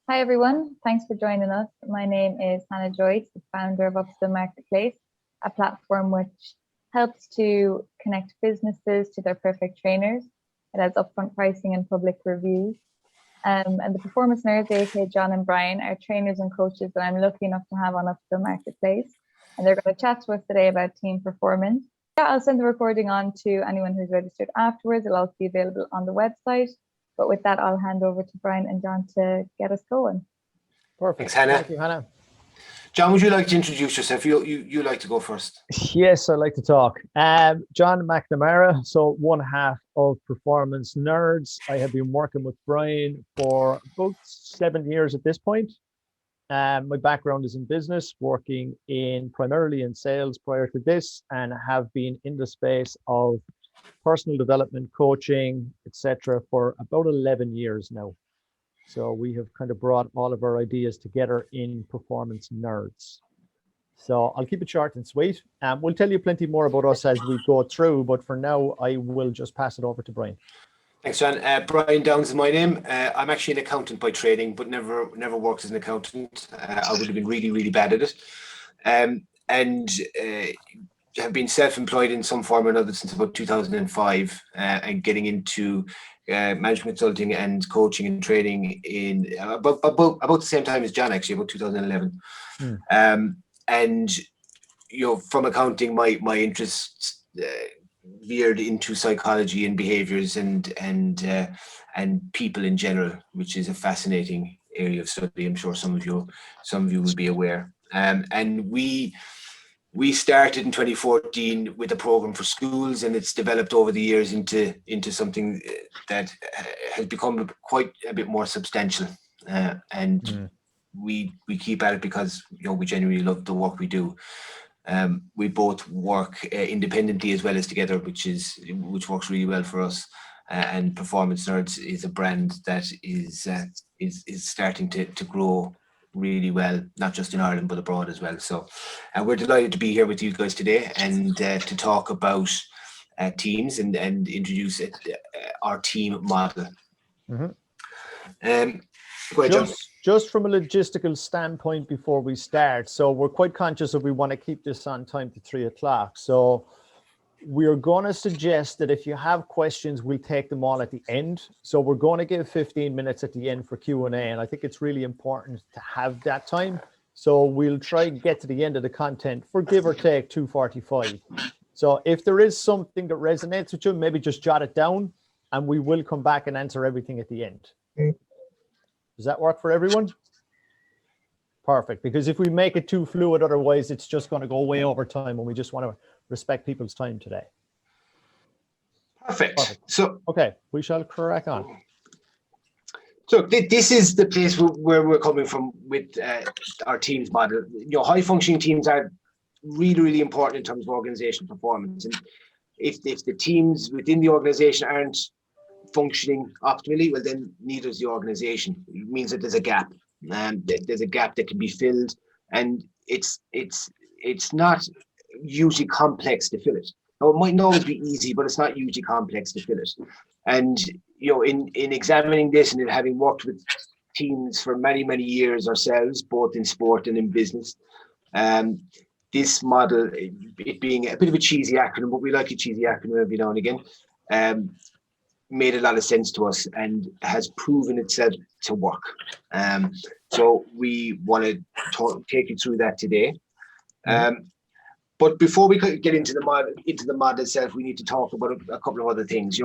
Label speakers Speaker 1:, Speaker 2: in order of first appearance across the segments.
Speaker 1: Hi everyone, thanks for joining us. My name is Hannah Joyce, the founder of Upskill Marketplace, a platform which helps to connect businesses to their perfect trainers. It has upfront pricing and public reviews. And the performance nerds, aka John and Brian, are trainers and coaches that I'm lucky enough to have on Upskill Marketplace. And they're going to chat to us today about team performance. Yeah, I'll send the recording on to anyone who's registered afterwards. It'll also be available on the website. But with that, I'll hand over to Brian and John to get us going.
Speaker 2: Perfect.
Speaker 3: Thanks, Hannah.
Speaker 2: Thank you, Hannah.
Speaker 3: John, would you like to introduce yourself? You like to go first.
Speaker 2: Yes, I'd like to talk. John McNamara, so one half of Performance Nerds. I have been working with Brian for about 7 years at this point. My background is in business, working primarily in sales prior to this, and have been in the space of personal development, coaching, etc. for about 11 years now. So we have kind of brought all of our ideas together in Performance Nerds. So I'll keep it short and sweet. We'll tell you plenty more about us as we go through, but for now, I will just pass it over to Brian.
Speaker 3: Thanks, John. Brian Downes is my name. I'm actually an accountant by training, but never worked as an accountant. I would have been really, really bad at it. And have been self-employed in some form or another since about 2005, and getting into management consulting and coaching and training in about the same time as John, actually, about 2011. And from accounting, my interests veered into psychology and behaviors and people in general, which is a fascinating area of study. I'm sure some of you will be aware. And we started in 2014 with a program for schools, and it's developed over the years into something that has become quite a bit more substantial. We keep at it because we genuinely love the work we do. We both work independently as well as together, which works really well for us. And Performance Nerds is a brand that is starting to grow really well, not just in Ireland but abroad as well. So we're delighted to be here with you guys today and to talk about teams and introduce our team model. Go ahead, John.
Speaker 2: Just from a logistical standpoint before we start, so we're quite conscious that we want to keep this on time to 3 o'clock. So we're going to suggest that if you have questions, we'll take them all at the end. So we're going to give 15 minutes at the end for Q&A. And I think it's really important to have that time. So we'll try and get to the end of the content for give or take 2:45. So if there is something that resonates with you, maybe just jot it down and we will come back and answer everything at the end. Does that work for everyone? Perfect. Because if we make it too fluid, otherwise it's just going to go way over time, and we just want to respect people's time today.
Speaker 3: Perfect. So,
Speaker 2: okay, we shall crack on.
Speaker 3: So this is the place where we're coming from with our teams model. High functioning teams are really, really important in terms of organizational performance. And if the teams within the organization aren't functioning optimally, well, then neither is the organization. It means that there's a gap. There's a gap that can be filled, and it's not usually complex to fill it. Now, it mightn't always be easy, but it's not usually complex to fill it. And in examining this and in having worked with teams for many, many years ourselves, both in sport and in business, this model, it being a bit of a cheesy acronym, but we like a cheesy acronym every now and again, made a lot of sense to us and has proven itself to work. So we want to take you through that today. But before we get into the model itself, we need to talk about a couple of other things.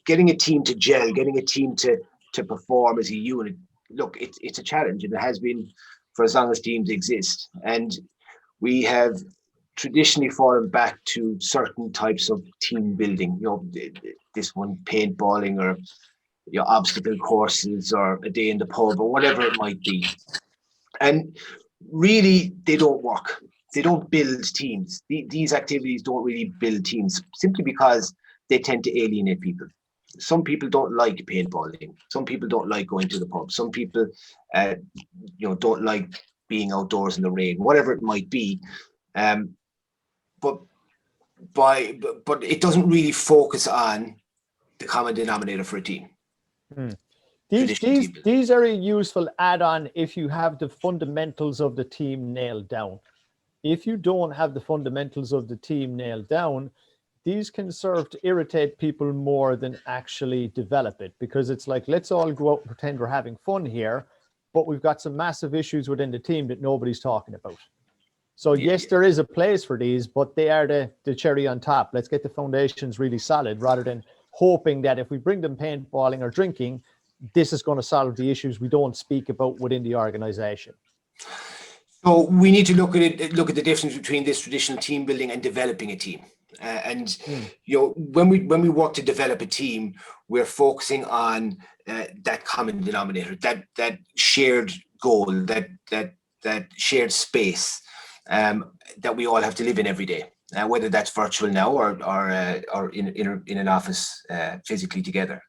Speaker 3: Getting a team to gel, getting a team to perform as a unit. Look, it's a challenge, and it has been for as long as teams exist. And we have traditionally fallen back to certain types of team building. This one, paintballing, or obstacle courses, or a day in the pub, or whatever it might be. And really, they don't work. They don't build teams. These activities don't really build teams, simply because they tend to alienate people. Some people don't like paintballing. Some people don't like going to the pub. Some people, don't like being outdoors in the rain, whatever it might be. But it doesn't really focus on the common denominator for a team. traditional team building.
Speaker 2: These are a useful add-on if you have the fundamentals of the team nailed down. If you don't have the fundamentals of the team nailed down, these can serve to irritate people more than actually develop it, because it's like, let's all go out and pretend we're having fun here, but we've got some massive issues within the team that nobody's talking about. So yes, there is a place for these, but they are the cherry on top. Let's get the foundations really solid, rather than hoping that if we bring them paintballing or drinking, this is going to solve the issues we don't speak about within the organization.
Speaker 3: So we need to look at the difference between this traditional team building and developing a team. You know, when we work to develop a team, we're focusing on that common denominator, that shared goal, that shared space that we all have to live in every day, whether that's virtual now or in an office physically together.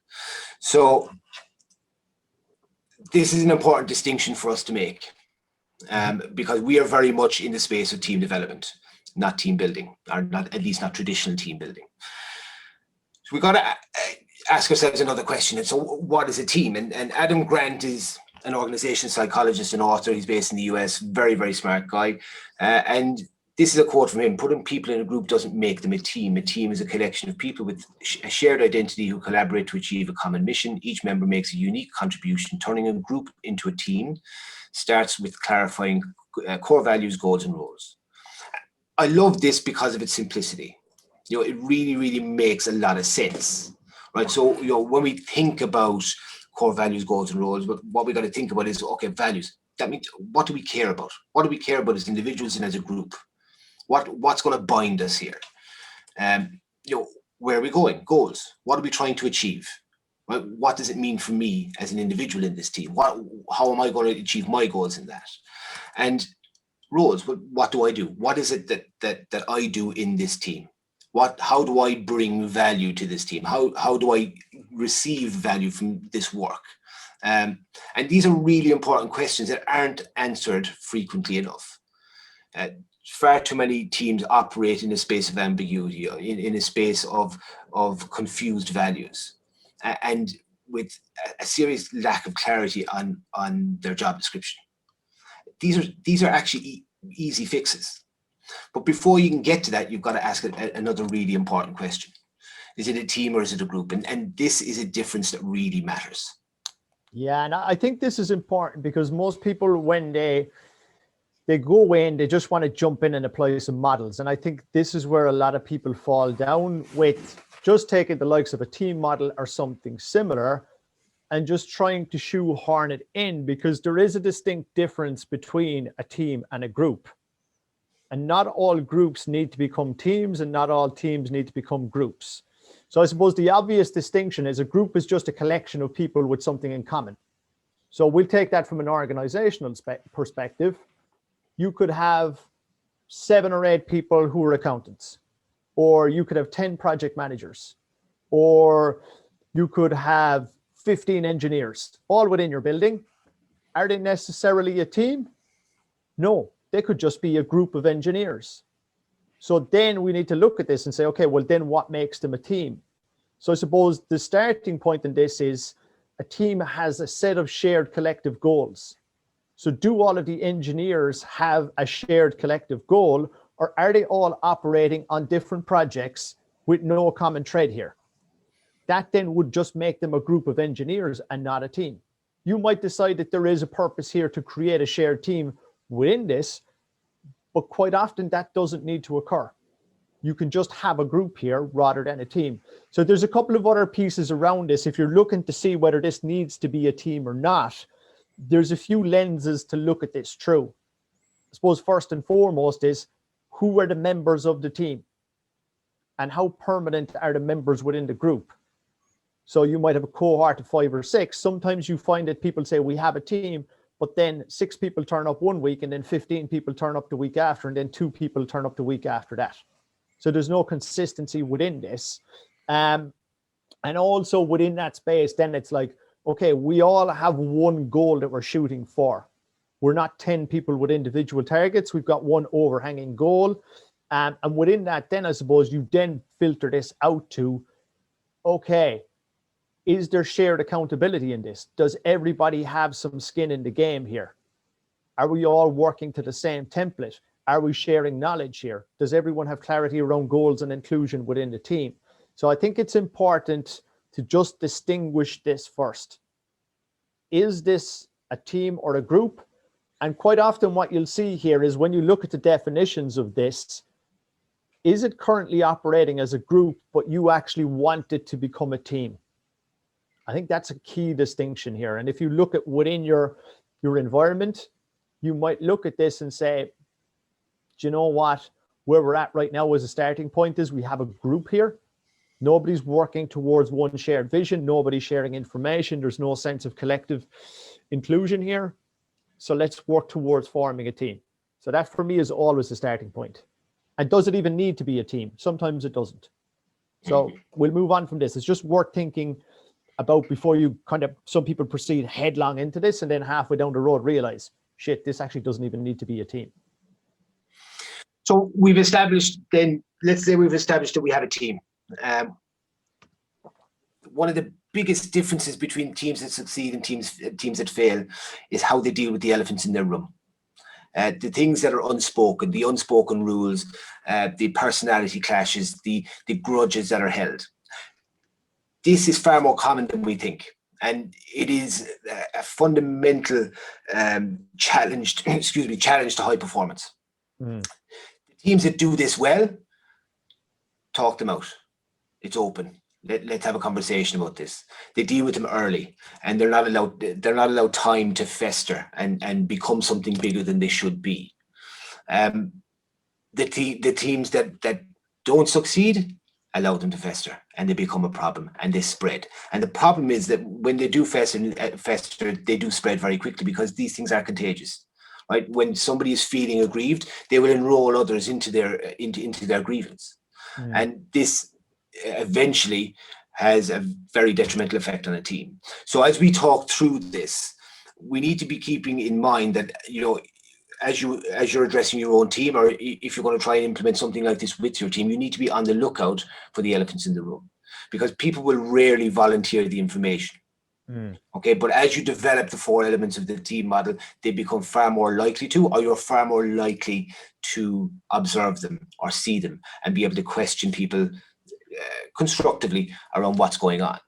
Speaker 3: So this is an important distinction for us to make, because we are very much in the space of team development, not team building, or not, at least not traditional team building. So we got to ask ourselves another question. And so what is a team? And Adam Grant is an organization psychologist and author. He's based in the US, very, very smart guy. And this is a quote from him: putting people in a group doesn't make them a team. A team is a collection of people with a shared identity who collaborate to achieve a common mission. Each member makes a unique contribution. Turning a group into a team starts with clarifying core values, goals, and roles. I love this because of its simplicity. You know, it really, really makes a lot of sense, right? So, you know, when we think about core values, goals, and roles, but what we got to think about is, okay, values. That means, what do we care about? What do we care about as individuals and as a group? What's going to bind us here? You know, where are we going? Goals. What are we trying to achieve? Right? What does it mean for me as an individual in this team? How am I going to achieve my goals in that? And roles. What do I do? What is it that I do in this team? How do I bring value to this team? How do I receive value from this work? And these are really important questions that aren't answered frequently enough. Far too many teams operate in a space of ambiguity, in a space of confused values, and with a serious lack of clarity on their job description. These are actually easy fixes. But before you can get to that, you've got to ask another really important question. Is it a team or is it a group? And this is a difference that really matters.
Speaker 2: Yeah, and I think this is important because most people, when they go in, they just want to jump in and apply some models. And I think this is where a lot of people fall down, with just taking the likes of a team model or something similar and just trying to shoehorn it in, because there is a distinct difference between a team and a group. And not all groups need to become teams, and not all teams need to become groups. So I suppose the obvious distinction is a group is just a collection of people with something in common. So we'll take that from an organizational perspective. You could have 7 or 8 people who are accountants, or you could have 10 project managers, or you could have 15 engineers, all within your building. Are they necessarily a team? No, they could just be a group of engineers. So then we need to look at this and say, okay, well then what makes them a team? So I suppose the starting point in this is a team has a set of shared collective goals. So do all of the engineers have a shared collective goal, or are they all operating on different projects with no common thread here? That then would just make them a group of engineers and not a team. You might decide that there is a purpose here to create a shared team within this, but quite often that doesn't need to occur. You can just have a group here rather than a team. So there's a couple of other pieces around this. If you're looking to see whether this needs to be a team or not, there's a few lenses to look at this through. I suppose first and foremost is, who are the members of the team? And how permanent are the members within the group? So you might have a cohort of 5 or 6. Sometimes you find that people say we have a team, but then 6 people turn up one week, and then 15 people turn up the week after, and then 2 people turn up the week after that. So there's no consistency within this. And also within that space, then it's like, okay, we all have one goal that we're shooting for. We're not 10 people with individual targets. We've got one overhanging goal. And within that, then I suppose you then filter this out to, okay, is there shared accountability in this? Does everybody have some skin in the game here? Are we all working to the same template? Are we sharing knowledge here? Does everyone have clarity around goals and inclusion within the team? So I think it's important to just distinguish this first. Is this a team or a group? And quite often what you'll see here is when you look at the definitions of this, is it currently operating as a group, but you actually want it to become a team? I think that's a key distinction here. And if you look at within your environment, you might look at this and say, do you know what? Where we're at right now as a starting point is we have a group here. Nobody's working towards one shared vision. Nobody's sharing information. There's no sense of collective inclusion here. So let's work towards forming a team. So that for me is always the starting point. And does it even need to be a team? Sometimes it doesn't. So we'll move on from this. It's just worth thinking about before you some people proceed headlong into this and then halfway down the road realize, shit, this actually doesn't even need to be a team.
Speaker 3: So we've established then, let's say we've established that we have a team. One of the biggest differences between teams that succeed and teams that fail is how they deal with the elephants in their room. The things that are unspoken, the unspoken rules, the personality clashes, the grudges that are held. This is far more common than we think. And it is a fundamental challenge to high performance. The teams that do this well, talk them out. It's open. Let's have a conversation about this. They deal with them early, and they're not allowed time to fester and become something bigger than they should be. The teams that don't succeed, allow them to fester, and they become a problem, and they spread. And the problem is that when they do fester, they do spread very quickly because these things are contagious. Right? When somebody is feeling aggrieved, they will enroll others into their grievance, and this eventually has a very detrimental effect on a team. So as we talk through this, we need to be keeping in mind that, as you're addressing your own team, or if you're going to try and implement something like this with your team, you need to be on the lookout for the elephants in the room, because people will rarely volunteer the information. Okay, but as you develop the 4 elements of the team model, they become far more likely to, or you're far more likely to observe them or see them and be able to question people constructively around what's going on.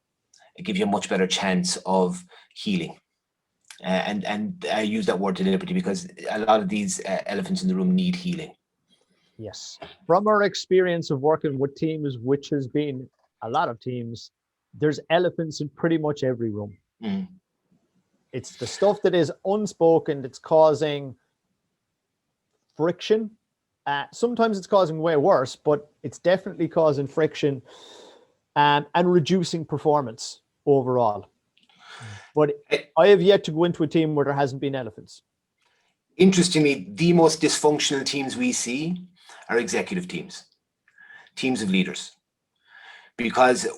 Speaker 3: It gives you a much better chance of healing. And I use that word deliberately because a lot of these elephants in the room need healing.
Speaker 2: Yes. From our experience of working with teams, which has been a lot of teams, there's elephants in pretty much every room. It's the stuff that is unspoken that's causing friction. Sometimes it's causing way worse, but it's definitely causing friction and reducing performance overall. But I have yet to go into a team where there hasn't been elephants.
Speaker 3: Interestingly, the most dysfunctional teams we see are executive teams of leaders, because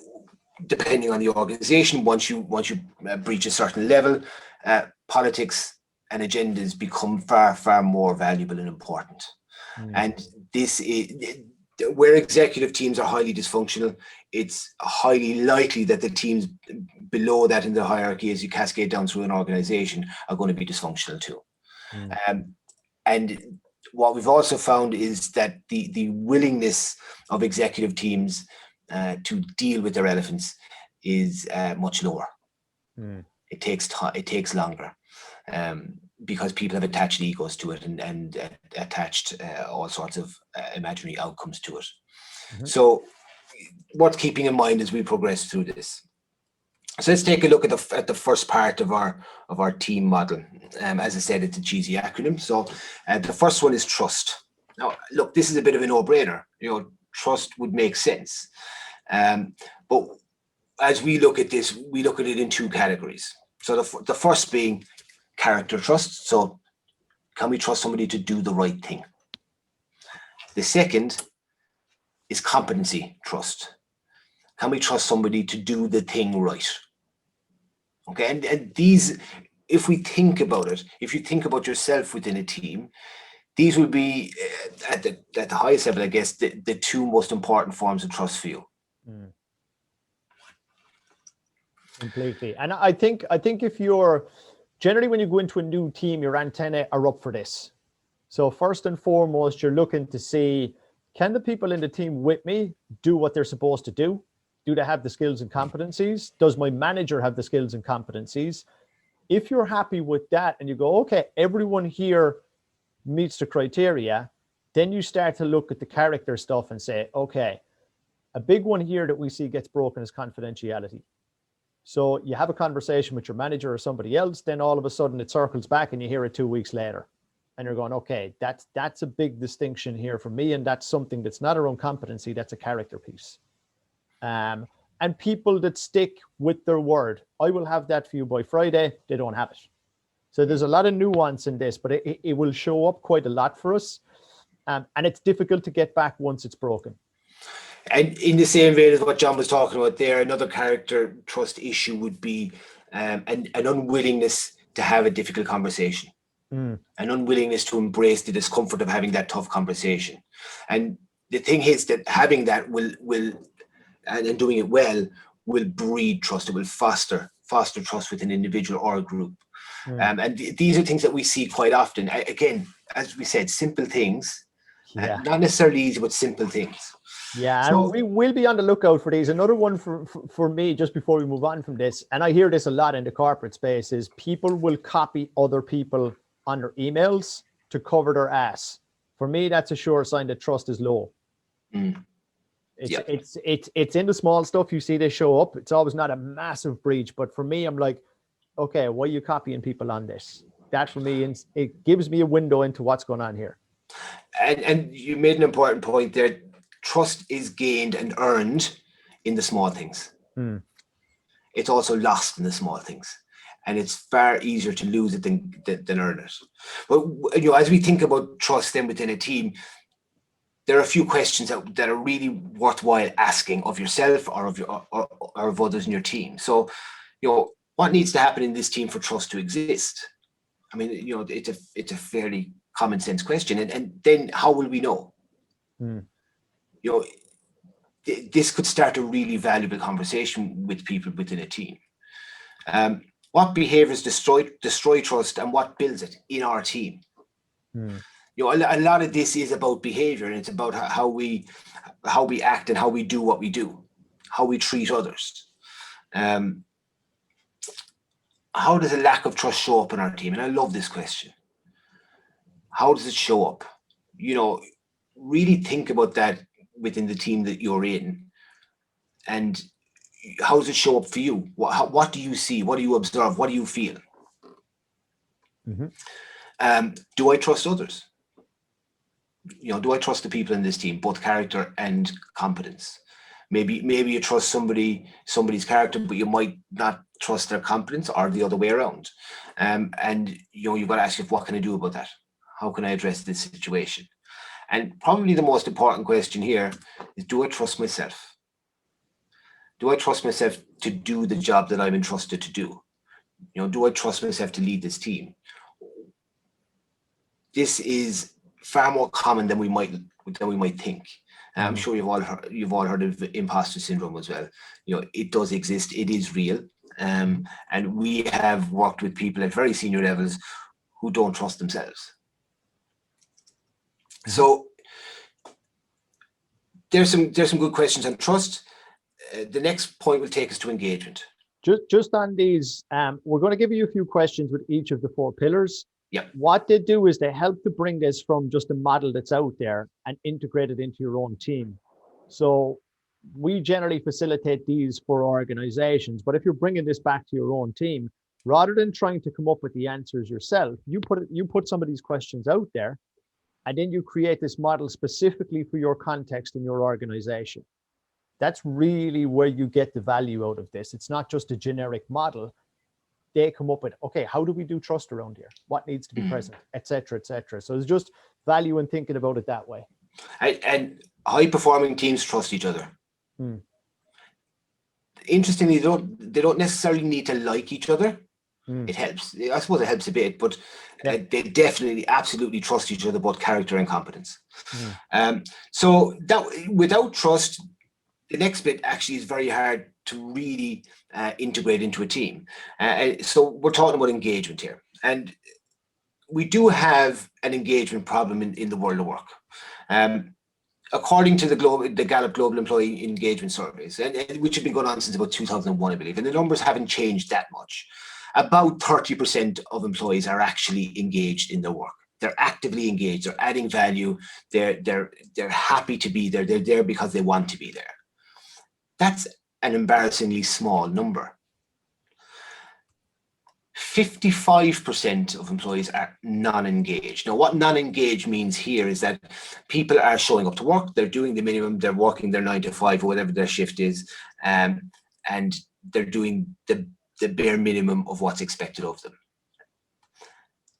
Speaker 3: depending on the organization, once you breach a certain level, politics and agendas become far more valuable and important. And this is where executive teams are highly dysfunctional. It's highly likely that the teams below that in the hierarchy, as you cascade down through an organization, are going to be dysfunctional too. And what we've also found is that the willingness of executive teams to deal with their elephants is much lower. It takes time. It takes longer. Because people have attached egos to it and attached all sorts of imaginary outcomes to it. So worth keeping in mind as we progress through this. So let's take a look at the first part of our team model. As I said, it's a cheesy acronym. So the first one is trust. Now, look, this is a bit of a no-brainer. Trust would make sense. But as we look at this, we look at it in 2 categories. So the first being character trust. So can we trust somebody to do the right thing? The second is competency trust. Can we trust somebody to do the thing right? Okay, and these, if we think about it, if you think about yourself within a team, these would be at the highest level, I guess, the 2 most important forms of trust for you.
Speaker 2: Completely. And I think if you're generally, when you go into a new team, your antennae are up for this. So first and foremost, you're looking to see, can the people in the team with me do what they're supposed to do? Do they have the skills and competencies? Does my manager have the skills and competencies? If you're happy with that and you go, okay, everyone here meets the criteria, then you start to look at the character stuff and say, okay, a big one here that we see gets broken is confidentiality. So you have a conversation with your manager or somebody else, then all of a sudden it circles back and you hear it 2 weeks later. And you're going, okay, that's a big distinction here for me. And that's something that's not around competency, that's a character piece. And people that stick with their word, I will have that for you by Friday, they don't have it. So there's a lot of nuance in this, but it will show up quite a lot for us. And it's difficult to get back once it's broken.
Speaker 3: And in the same vein as what John was talking about there, another character trust issue would be an unwillingness to have a difficult conversation, an unwillingness to embrace the discomfort of having that tough conversation. And the thing is that having that will and doing it well will breed trust. It will foster trust with an individual or a group. And these are things that we see quite often. Again, as we said, simple things, not necessarily easy, but simple things.
Speaker 2: Yeah, so, and we will be on the lookout for these. Another one for me, just before we move on from this, and I hear this a lot in the corporate space, is people will copy other people on their emails to cover their ass. For me, that's a sure sign that trust is low. It's in the small stuff you see they show up. It's always not a massive breach, but for me, I'm like, okay, why are you copying people on this? That for me, it gives me a window into what's going on here.
Speaker 3: And you made an important point there. Trust is gained and earned in the small things. It's also lost in the small things, and it's far easier to lose it than earn it. But as we think about trust then within a team, there are a few questions that are really worthwhile asking of yourself or of others in your team. So, what needs to happen in this team for trust to exist? I mean, it's a fairly common sense question, and then how will we know? This could start a really valuable conversation with people within a team. What behaviors destroy trust and what builds it in our team? A lot of this is about behavior, and it's about how we act and how we do what we do, how we treat others. How does a lack of trust show up in our team? And I love this question. How does it show up? Really think about that within the team that you're in, and how does it show up for you? What do you see? What do you observe? What do you feel? Do I trust others? Do I trust the people in this team, both character and competence? Maybe you trust somebody's character, but you might not trust their competence, or the other way around. And you've got to ask yourself, what can I do about that? How can I address this situation? And probably the most important question here is, do I trust myself? Do I trust myself to do the job that I'm entrusted to do? Do I trust myself to lead this team? This is far more common than we might think. I'm sure you've all heard of imposter syndrome as well. It does exist. It is real. And we have worked with people at very senior levels who don't trust themselves. So there's some good questions on trust. The next point will take us to engagement.
Speaker 2: Just on these, we're going to give you a few questions with each of the 4 pillars.
Speaker 3: Yep.
Speaker 2: What they do is they help to bring this from just a model that's out there and integrate it into your own team. So we generally facilitate these for organizations, but if you're bringing this back to your own team, rather than trying to come up with the answers yourself, you put some of these questions out there, and then you create this model specifically for your context in your organization. That's really where you get the value out of this. It's not just a generic model. They come up with, okay, how do we do trust around here? What needs to be present, et cetera, et cetera. So there's just value in thinking about it that way. And
Speaker 3: high-performing teams trust each other. Interestingly, they don't necessarily need to like each other. It helps. I suppose it helps a bit, but they definitely, absolutely trust each other, both character and competence. So that without trust, The next bit actually is very hard to really integrate into a team. So we're talking about engagement here. And we do have an engagement problem in the world of work. According to the Gallup Global Employee Engagement Surveys, and which have been going on since about 2001, I believe, and the numbers haven't changed that much. About 30% of employees are actually engaged in their work. They're actively engaged. They're adding value. They're happy to be there. They're there because they want to be there. That's an embarrassingly small number. 55% of employees are non-engaged. Now, what non-engaged means here is that people are showing up to work, they're doing the minimum, they're working their 9 to 5 or whatever their shift is, and they're doing the bare minimum of what's expected of them.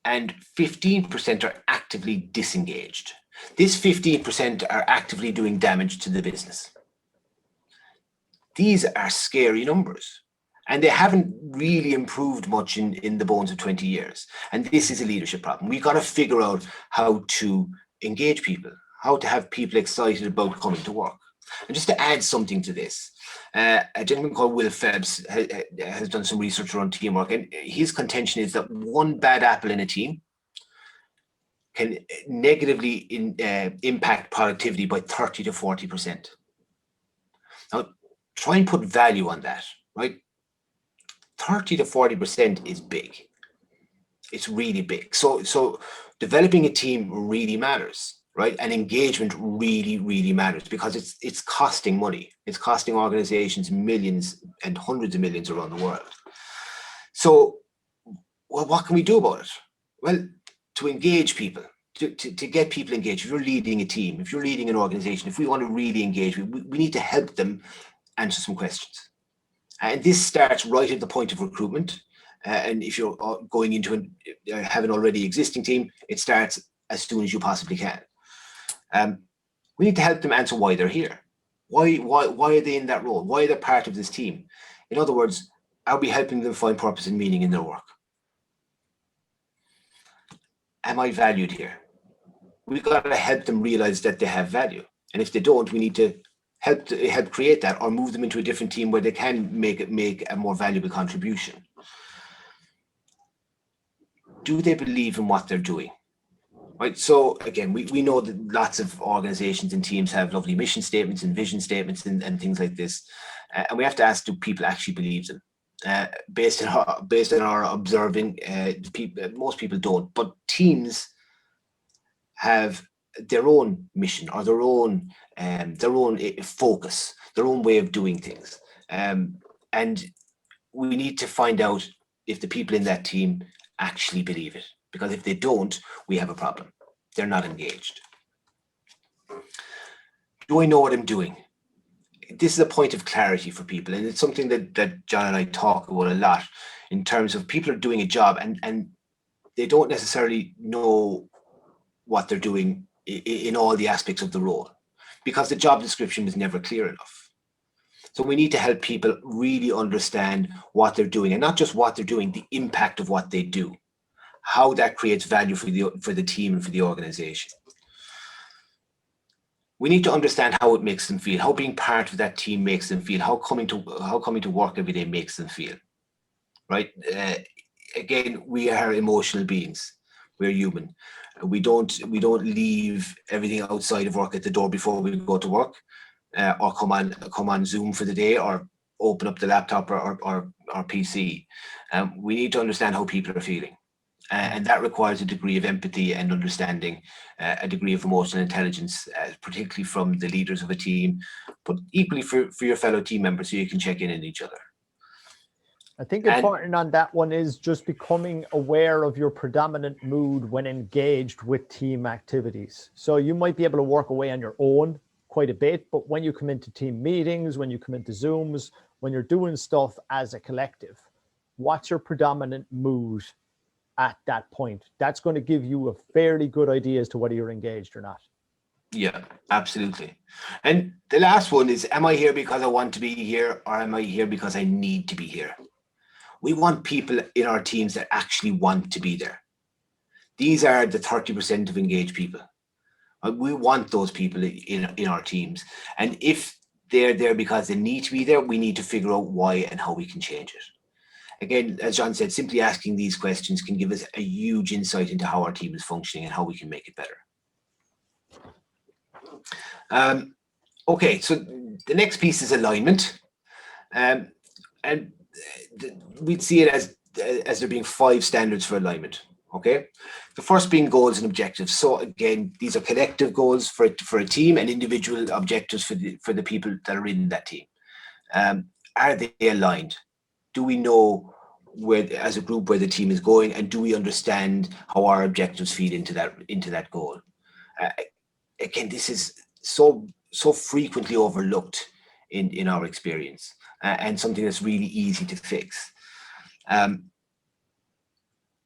Speaker 3: And 15% are actively disengaged. This 15% are actively doing damage to the business. These are scary numbers. And they haven't really improved much in the bones of 20 years. And this is a leadership problem. We've got to figure out how to engage people, how to have people excited about coming to work. And just to add something to this, a gentleman called Will Phelps has done some research around teamwork. And his contention is that one bad apple in a team can negatively impact productivity by 30 to 40%. Now, try and put value on that, right? 30 to 40% is big. It's really big. So developing a team really matters, right? And engagement really, really matters because it's costing money. It's costing organizations millions and hundreds of millions around the world. So, well, what can we do about it? Well, to engage people, to get people engaged. If you're leading a team, if you're leading an organization, if we want to really engage, we need to help them answer some questions. And this starts right at the point of recruitment. And if you're going into have an already existing team, it starts as soon as you possibly can. We need to help them answer why they're here. Why are they in that role? Why are they part of this team? In other words, are we helping them find purpose and meaning in their work? Am I valued here? We've got to help them realize that they have value. And if they don't, we need to help create that or move them into a different team where they can make a more valuable contribution. Do they believe in what they're doing? Right. So again, we know that lots of organizations and teams have lovely mission statements and vision statements and things like this. And we have to ask, do people actually believe them? Based on our observing, most people don't, but teams have their own mission or their own focus, their own way of doing things. And we need to find out if the people in that team actually believe it. Because if they don't, we have a problem. They're not engaged. Do I know what I'm doing? This is a point of clarity for people. And it's something that John and I talk about a lot in terms of people are doing a job and they don't necessarily know what they're doing in all the aspects of the role because the job description was never clear enough. So we need to help people really understand what they're doing and not just what they're doing, the impact of what they do, how that creates value for the team and for the organization. We need to understand how it makes them feel, how being part of that team makes them feel, how coming to work every day makes them feel, right? Again, we are emotional beings. We're human. We don't leave everything outside of work at the door before we go to work, or come on Zoom for the day, or open up the laptop or PC. We need to understand how people are feeling, and that requires a degree of empathy and understanding, a degree of emotional intelligence, particularly from the leaders of a team, but equally for your fellow team members, so you can check in on each other.
Speaker 2: I think important on that one is just becoming aware of your predominant mood when engaged with team activities. So you might be able to work away on your own quite a bit, but when you come into team meetings, when you come into Zooms, when you're doing stuff as a collective, what's your predominant mood at that point? That's going to give you a fairly good idea as to whether you're engaged or not.
Speaker 3: Yeah, absolutely. And the last one is, am I here because I want to be here, or am I here because I need to be here? We want people in our teams that actually want to be there. These are the 30% of engaged people. We want those people in our teams. And if they're there because they need to be there. We need to figure out why and how we can change it. Again, as John said, simply asking these questions can give us a huge insight into how our team is functioning and how we can make it better. Okay, so the next piece is alignment. And we'd see it as there being 5 standards for alignment. Okay, the first being goals and objectives. So again, these are collective goals for a team and individual objectives for the people that are in that team. Are they aligned? Do we know where, as a group, where the team is going, and do we understand how our objectives feed into that goal? Again, this is so frequently overlooked in our experience, and something that's really easy to fix.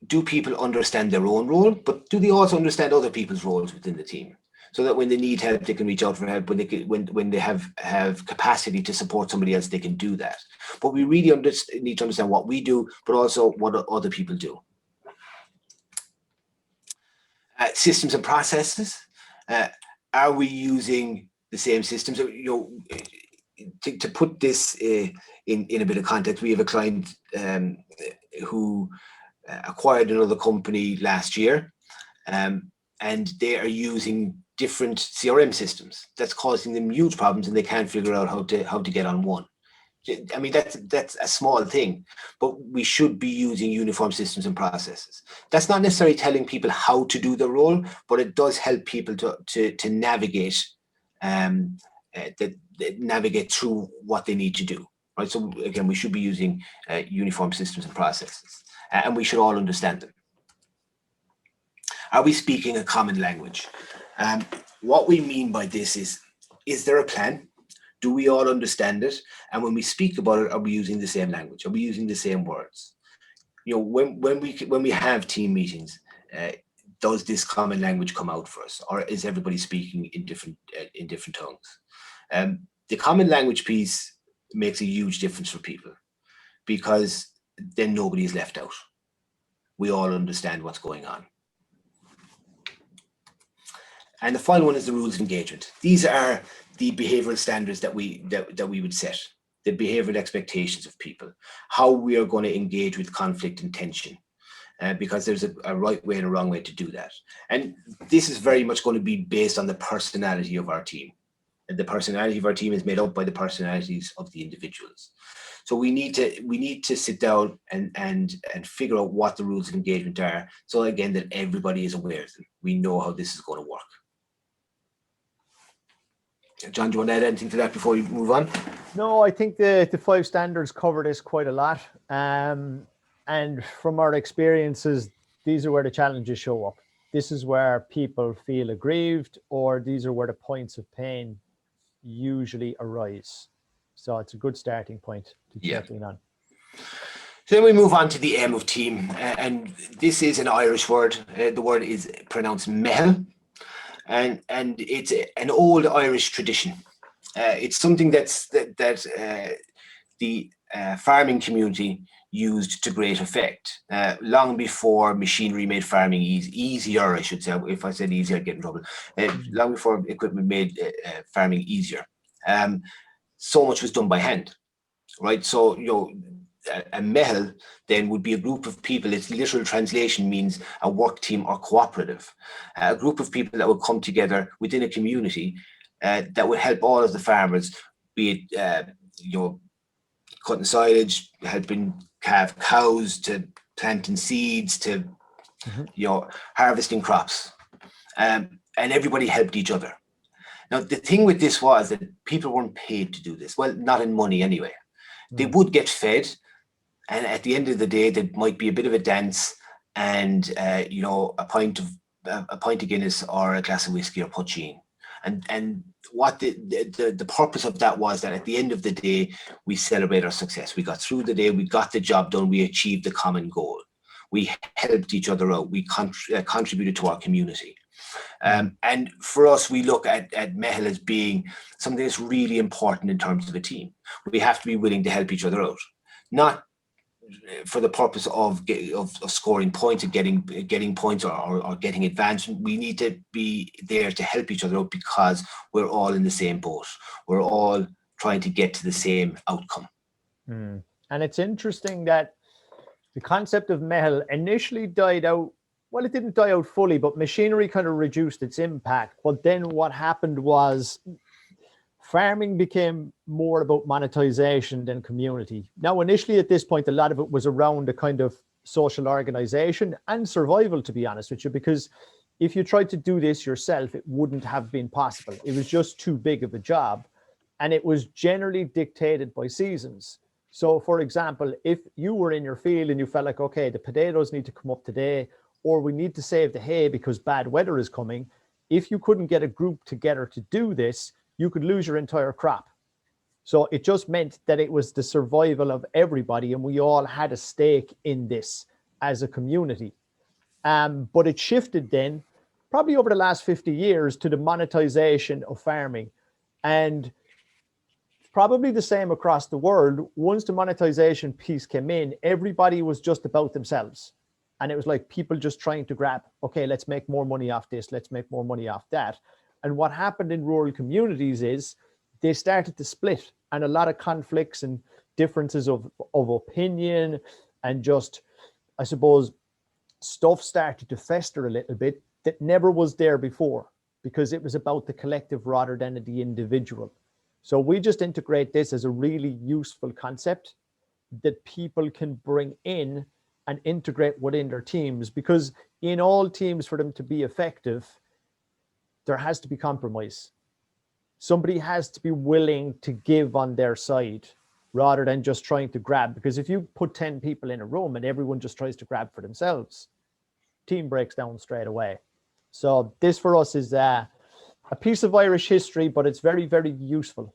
Speaker 3: Do people understand their own role, but do they also understand other people's roles within the team, so that when they need help, they can reach out for help? When they have capacity to support somebody else, they can do that. But we really need to understand what we do, but also what other people do. Systems and processes. Are we using the same systems? To put this in a bit of context, we have a client who acquired another company last year, and they are using different CRM systems. That's causing them huge problems, and they can't figure out how to get on one. I mean, that's a small thing, but we should be using uniform systems and processes. That's not necessarily telling people how to do the role, but it does help people to navigate navigate through what they need to do. Right. So again, we should be using uniform systems and processes, and we should all understand them. Are we speaking a common language? What we mean by this is there a plan? Do we all understand it? And when we speak about it, are we using the same language? Are we using the same words? When we have team meetings, does this common language come out for us, or is everybody speaking in different tongues? The common language piece makes a huge difference for people, because then nobody is left out. We all understand what's going on. And the final one is the rules of engagement. These are the behavioral standards that we would set, the behavioral expectations of people, how we are going to engage with conflict and tension, because there's a right way and a wrong way to do that. And this is very much going to be based on the personality of our team. And the personality of our team is made up by the personalities of the individuals. So we need to sit down and figure out what the rules of engagement are, so again that everybody is aware of them. We know how this is going to work. John, do you want to add anything to that before we move on?
Speaker 2: No, I think the 5 standards cover this quite a lot. And from our experiences, these are where the challenges show up. This is where people feel aggrieved, or these are where the points of pain usually arise. So it's a good starting point to check in on.
Speaker 3: So then we move on to the M of team. And this is an Irish word. The word is pronounced Meitheal. And it's an old Irish tradition. It's something that the farming community used to great effect, long before machinery made farming easier, I should say. If I said easier, I'd get in trouble. Long before equipment made farming easier. So much was done by hand, right? So, a Meitheal then would be a group of people. Its literal translation means a work team or cooperative, a group of people that would come together within a community that would help all of the farmers, be it cutting silage, helping calve cows, to planting seeds, to harvesting crops, and everybody helped each other. Now the thing with this was that people weren't paid to do this. Well, not in money anyway. They would get fed. And at the end of the day, there might be a bit of a dance and, a pint of Guinness or a glass of whiskey or poachine. And what the purpose of that was that at the end of the day, we celebrate our success. We got through the day, we got the job done, we achieved the common goal. We helped each other out. We contributed to our community. And for us, we look at Meitheal as being something that's really important in terms of a team. We have to be willing to help each other out, not for the purpose of scoring points and getting points or getting advanced. We need to be there to help each other out because we're all in the same boat. We're all trying to get to the same outcome.
Speaker 2: And it's interesting that the concept of Meitheal initially died out. Well, it didn't die out fully, but machinery kind of reduced its impact. But then what happened was farming became more about monetization than community. Now, initially at this point, a lot of it was around a kind of social organization and survival, to be honest with you, because if you tried to do this yourself, it wouldn't have been possible. It was just too big of a job. And it was generally dictated by seasons. So, for example, if you were in your field and you felt like, okay, the potatoes need to come up today, or we need to save the hay because bad weather is coming, if you couldn't get a group together to do this, you could lose your entire crop. So it just meant that it was the survival of everybody, and we all had a stake in this as a community. But it shifted then, probably over the last 50 years, to the monetization of farming. And probably the same across the world. Once the monetization piece came in, everybody was just about themselves. And it was like people just trying to grab, okay, let's make more money off this, let's make more money off that. And what happened in rural communities is they started to split, and a lot of conflicts and differences of opinion, and just, I suppose, stuff started to fester a little bit that never was there before, because it was about the collective rather than the individual. So we just integrate this as a really useful concept that people can bring in and integrate within their teams, because in all teams, for them to be effective, there has to be compromise. Somebody has to be willing to give on their side rather than just trying to grab, because if you put 10 people in a room and everyone just tries to grab for themselves, team breaks down straight away. So this for us is a piece of Irish history, but it's very, very useful.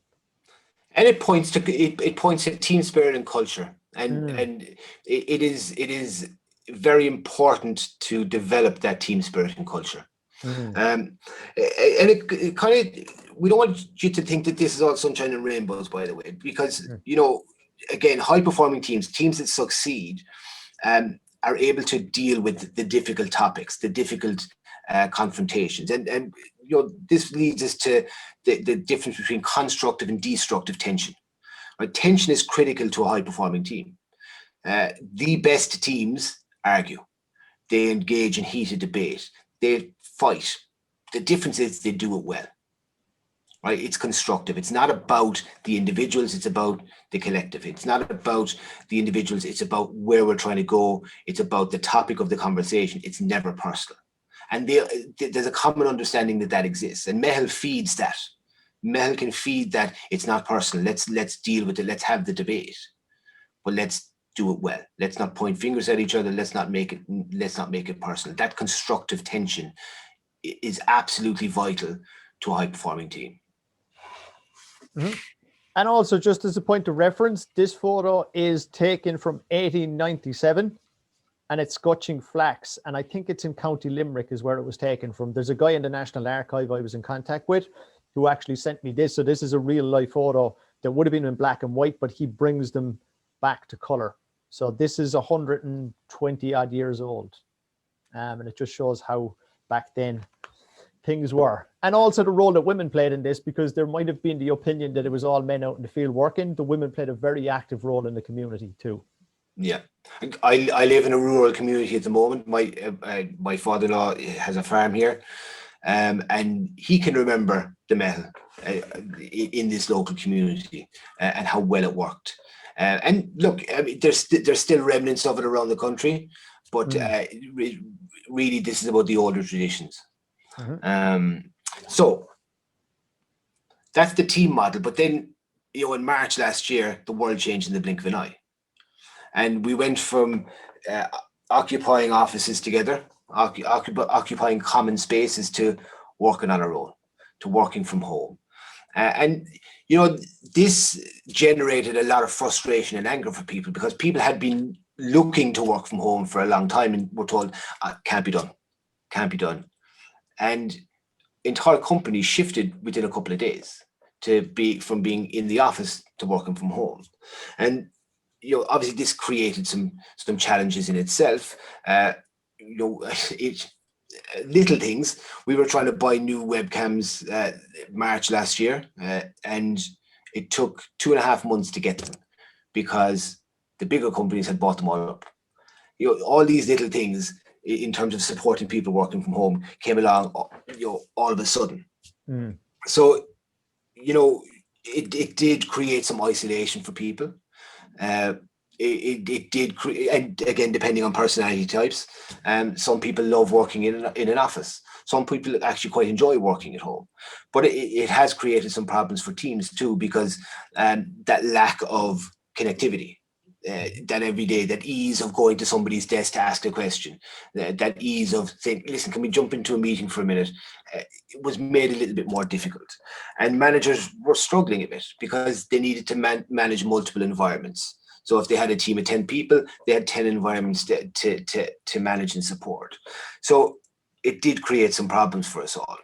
Speaker 3: And it points to team spirit and culture, and it is very important to develop that team spirit and culture. And it kind of, we don't want you to think that this is all sunshine and rainbows, by the way, because you know, again, high performing teams that succeed, are able to deal with the difficult topics, the difficult confrontations, and you know, this leads us to the difference between constructive and destructive tension. Right? Tension is critical to a high performing team. The best teams argue, they engage in heated debate, they fight. The difference is they do it well. Right? It's constructive. It's not about the individuals, it's about the collective. It's not about the individuals, it's about where we're trying to go. It's about the topic of the conversation. It's never personal. And there's a common understanding that exists. And Meitheal feeds that. Meitheal can feed that it's not personal. Let's deal with it. Let's have the debate. But let's do it well. Let's not point fingers at each other. Let's not make it personal. That constructive tension is absolutely vital to a high performing team.
Speaker 2: And also, just as a point of reference, this photo is taken from 1897 and it's Scutching Flax. And I think it's in County Limerick is where it was taken from. There's a guy in the National Archive I was in contact with who actually sent me this. So this is a real life photo that would have been in black and white, but he brings them back to color. So this is 120 odd years old. And it just shows how back then things were. And also the role that women played in this, because there might have been the opinion that it was all men out in the field working. The women played a very active role in the community too.
Speaker 3: Yeah, I live in a rural community at the moment. My father-in-law has a farm here, and he can remember the Meitheal in this local community and how well it worked. And look, I mean, there's still remnants of it around the country, but really, this is about the older traditions. So that's the team model. But then, you know, in March last year, the world changed in the blink of an eye. And we went from occupying offices together, occupying common spaces, to working on our own, to working from home. And, you know, this generated a lot of frustration and anger for people, because people had been looking to work from home for a long time and were told, can't be done. And entire companies shifted within a couple of days from being in the office to working from home. And, you know, obviously this created some challenges in itself. You know, little things. We were trying to buy new webcams March last year, and it took 2.5 months to get them because the bigger companies had bought them all up. All these little things in terms of supporting people working from home came along, all of a sudden. So, it did create some isolation for people. It did create, and again, depending on personality types, some people love working in an office. Some people actually quite enjoy working at home, but it has created some problems for teams too, because that lack of connectivity, that every day, that ease of going to somebody's desk to ask a question, that ease of saying, listen, can we jump into a meeting for a minute? It was made a little bit more difficult. And managers were struggling a bit because they needed to manage multiple environments. So if they had a team of 10 people, they had 10 environments to manage and support. So it did create some problems for us all.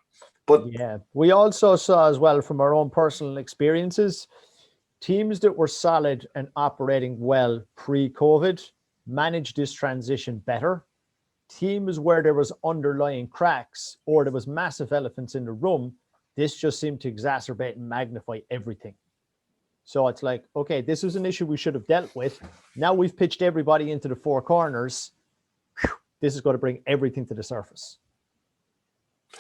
Speaker 3: But
Speaker 2: yeah, we also saw as well from our own personal experiences, teams that were solid and operating well pre-COVID managed this transition better. Teams where there was underlying cracks or there was massive elephants in the room, this just seemed to exacerbate and magnify everything. So it's like, okay, this was an issue we should have dealt with. Now we've pitched everybody into the four corners. This is going to bring everything to the surface.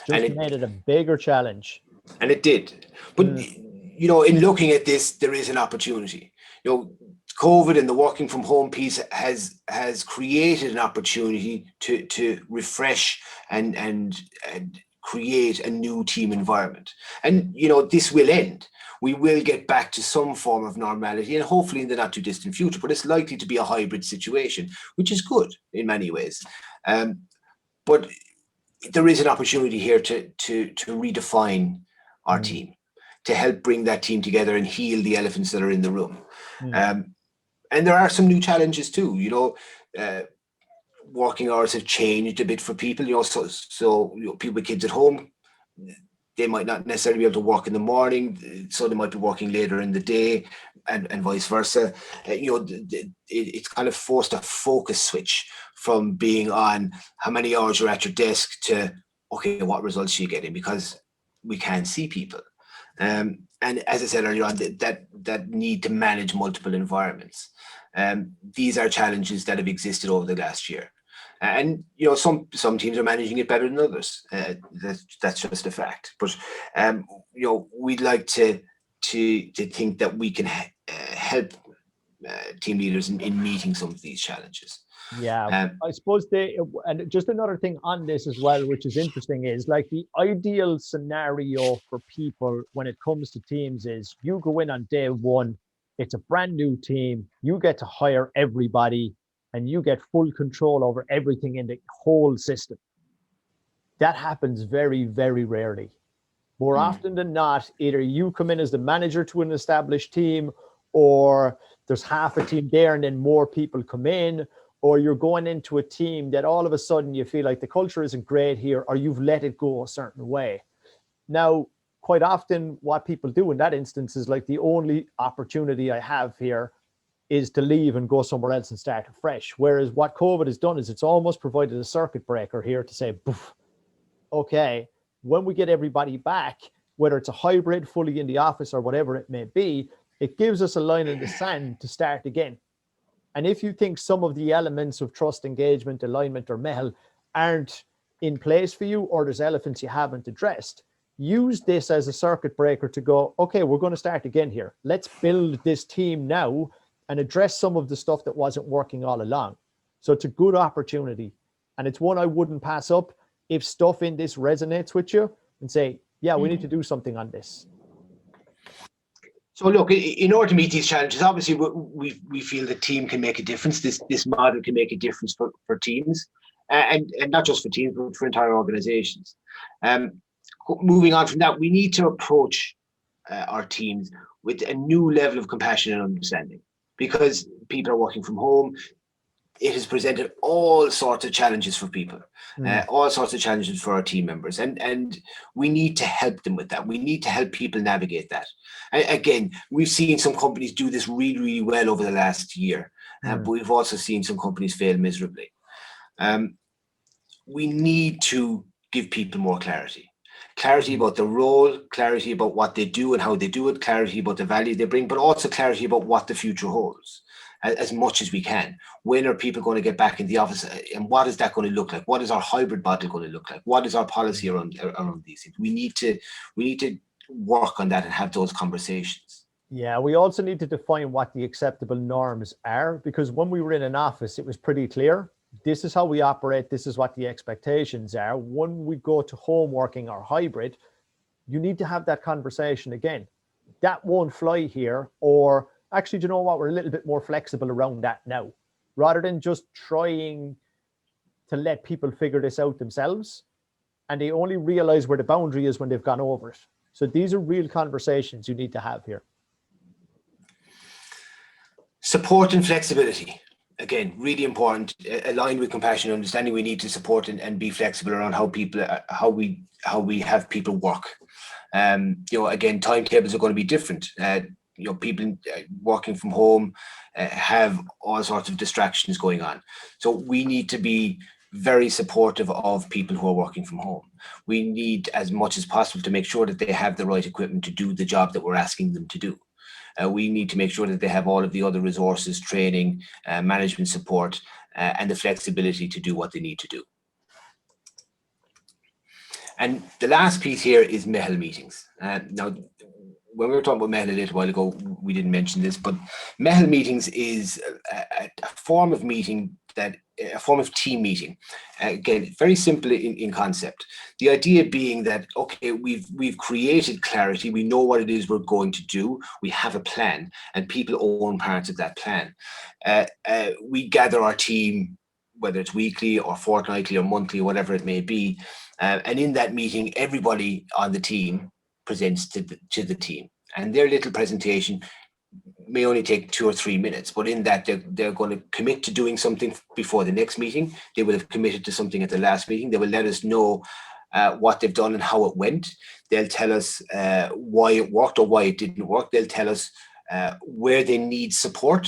Speaker 2: Just made it a bigger challenge.
Speaker 3: And it did. But, in looking at this, there is an opportunity. COVID and the working from home piece has created an opportunity to refresh and create a new team environment. And, this will end. We will get back to some form of normality, and hopefully in the not too distant future, but it's likely to be a hybrid situation, which is good in many ways. But there is an opportunity here to redefine our team, to help bring that team together and heal the elephants that are in the room. And there are some new challenges too. Working hours have changed a bit for people. So people with kids at home, they might not necessarily be able to work in the morning, so they might be working later in the day, and vice versa. It's kind of forced a focus switch from being on how many hours you're at your desk to, okay, what results are you getting? Because we can't see people. And as I said earlier on, that need to manage multiple environments. These are challenges that have existed over the last year. And some teams are managing it better than others. That's just a fact. But we'd like to think that we can help team leaders in meeting some of these challenges.
Speaker 2: Yeah, I suppose and just another thing on this as well, which is interesting, is like the ideal scenario for people when it comes to teams is you go in on day one, it's a brand new team, you get to hire everybody, and you get full control over everything in the whole system. That happens very, very rarely. More often than not, either you come in as the manager to an established team, or there's half a team there and then more people come in, or you're going into a team that all of a sudden you feel like the culture isn't great here, or you've let it go a certain way. Now, quite often what people do in that instance is like, the only opportunity I have here is to leave and go somewhere else and start afresh. Whereas what COVID has done is it's almost provided a circuit breaker here to say, okay, when we get everybody back, whether it's a hybrid, fully in the office or whatever it may be, it gives us a line in the sand to start again. And if you think some of the elements of trust, engagement, alignment, or Meitheal aren't in place for you, or there's elephants you haven't addressed, use this as a circuit breaker to go, okay, we're going to start again here. Let's build this team now and address some of the stuff that wasn't working all along. So it's a good opportunity. And it's one I wouldn't pass up if stuff in this resonates with you, and say, yeah, we need to do something on this.
Speaker 3: So look, in order to meet these challenges, obviously we feel the team can make a difference. This model can make a difference for teams, and not just for teams, but for entire organizations. Moving on from that, we need to approach our teams with a new level of compassion and understanding, because people are working from home. It has presented all sorts of challenges for people, all sorts of challenges for our team members. And we need to help them with that. We need to help people navigate that. And again, we've seen some companies do this really, really well over the last year, but we've also seen some companies fail miserably. We need to give people more clarity. Clarity about the role, clarity about what they do and how they do it, clarity about the value they bring, but also clarity about what the future holds as much as we can. When are people going to get back in the office, and what is that going to look like? What is our hybrid model going to look like? What is our policy around these things? We need to work on that and have those conversations.
Speaker 2: Yeah, we also need to define what the acceptable norms are, because when we were in an office, it was pretty clear. This is how we operate. This is what the expectations are. When we go to home working or hybrid, you need to have that conversation again. That won't fly here. Or actually, do you know what? We're a little bit more flexible around that now, rather than just trying to let people figure this out themselves. And they only realize where the boundary is when they've gone over it. So these are real conversations you need to have here. Support
Speaker 3: and flexibility. Again, really important. Aligned with compassion and understanding, we need to support and be flexible around how we have people work. Again, timetables are going to be different. People working from home have all sorts of distractions going on. So we need to be very supportive of people who are working from home. We need, as much as possible, to make sure that they have the right equipment to do the job that we're asking them to do. We need to make sure that they have all of the other resources, training, management support, and the flexibility to do what they need to do. And the last piece here is Meitheal meetings. Now, when we were talking about Meitheal a little while ago, we didn't mention this, but Meitheal meetings is a form of meeting, a form of team meeting. Again, very simple in concept. The idea being that, okay, we've created clarity. We know what it is we're going to do. We have a plan, and people own parts of that plan. We gather our team, whether it's weekly or fortnightly or monthly, or whatever it may be. And in that meeting, everybody on the team presents to the team, and their little presentation may only take 2 or 3 minutes, but in that they're going to commit to doing something before the next meeting. They will have committed to something at the last meeting. They will let us know what they've done and how it went. They'll tell us why it worked or why it didn't work. They'll tell us where they need support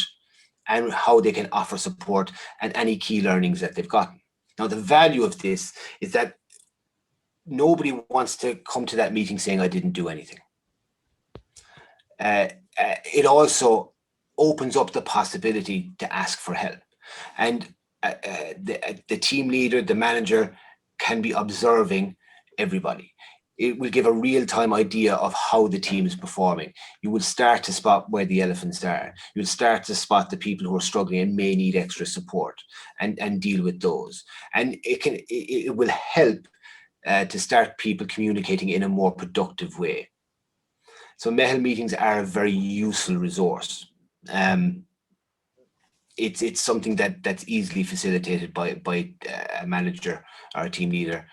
Speaker 3: and how they can offer support and any key learnings that they've gotten. Now, the value of this is that nobody wants to come to that meeting saying, I didn't do anything. It also opens up the possibility to ask for help. And the team leader, the manager, can be observing everybody. It will give a real-time idea of how the team is performing. You will start to spot where the elephants are. You'll start to spot the people who are struggling and may need extra support and deal with those. And it will help to start people communicating in a more productive way. So Meitheal meetings are a very useful resource. It's something that's easily facilitated by a manager or a team leader.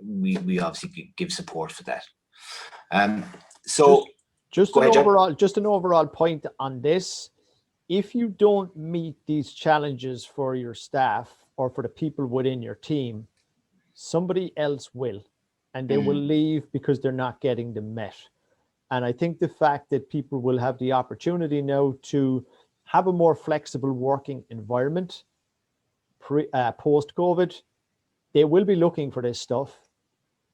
Speaker 3: We obviously give support for that. So
Speaker 2: just an overall point on this. If you don't meet these challenges for your staff or for the people within your team, somebody else will, and they will leave because they're not getting them met. And I think the fact that people will have the opportunity now to have a more flexible working environment post-COVID, they will be looking for this stuff,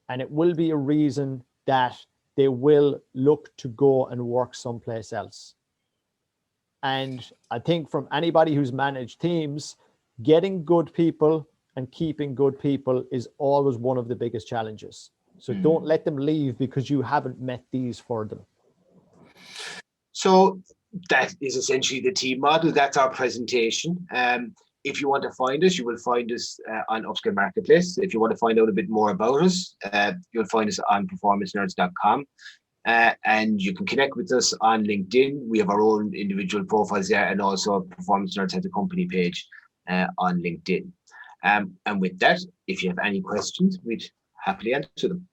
Speaker 2: and it will be a reason that they will look to go and work someplace else. And I think from anybody who's managed teams, getting good people and keeping good people is always one of the biggest challenges. So don't let them leave because you haven't met these for them.
Speaker 3: So that is essentially the team model. That's our presentation. If you want to find us, you will find us on Upskill Marketplace. If you want to find out a bit more about us, you'll find us on performancenerds.com. And you can connect with us on LinkedIn. We have our own individual profiles there, and also Performance Nerds has a company page on LinkedIn. And with that, if you have any questions, we'd happily answer them.